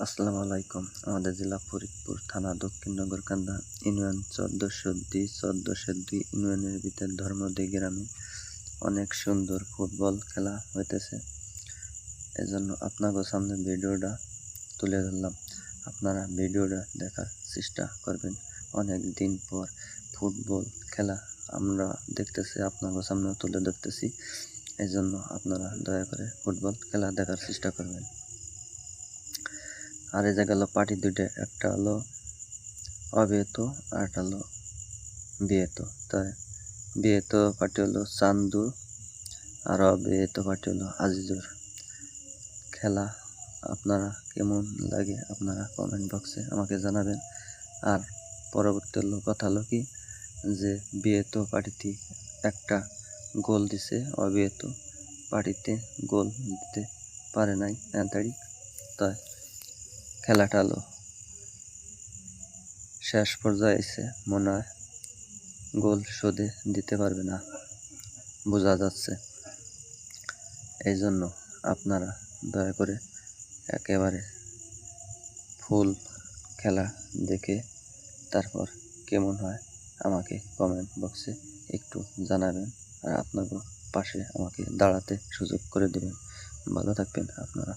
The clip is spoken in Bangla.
আসসালামু আলাইকুম। আমাদের জেলা ফরিদপুর, থানা দক্ষিণ নগরকান্দা, ইউনিয়ন ১৪২ ইউনিয়নের ভিতর ধর্মদী গ্রামে অনেক সুন্দর ফুটবল খেলা হইতেছে। এজন্য আপনাদের সামনে ভিডিওটা তুলে ধরলাম। আপনারা ভিডিওটা দেখার চেষ্টা করবেন। অনেক দিন পর ফুটবল খেলা আমরা দেখতেছি, আপনাদের সামনে তুলে ধরতেছি। এজন্য আপনারা দয়া করে ফুটবল খেলা দেখার চেষ্টা করবেন। আর এই জায়গা হলো পার্টি দুইটা, একটা হলো অবিবাহিত আর একটা হলো বিয়েত। তাই বিয়েত পার্টি হলো চান্দু আর অবিবাহিত পার্টি হলো আজিজুর। খেলা আপনারা কেমন লাগে আপনারা কমেন্ট বক্সে আমাকে জানাবেন। আর পরবর্তী হলো কথা হলো কি, যে বিয়েত পার্টিতে একটা গোল দিছে, অবিবাহিত পার্টিতে গোল দিতে পারে নাই তাড়াতাড়ি। তাই খেলাটা হলো শেষ পর্যায়ে এসে মনে হয় গোল শোধে দিতে পারবে না, বোঝা যাচ্ছে। এই জন্য আপনারা দয়া করে একেবারে ফুল খেলা দেখে তারপর কেমন হয় আমাকে কমেন্ট বক্সে একটু জানাবেন। আর আপনাদের পাশে আমাকে দাঁড়াতে সুযোগ করে দেবেন। ভালো থাকবেন আপনারা।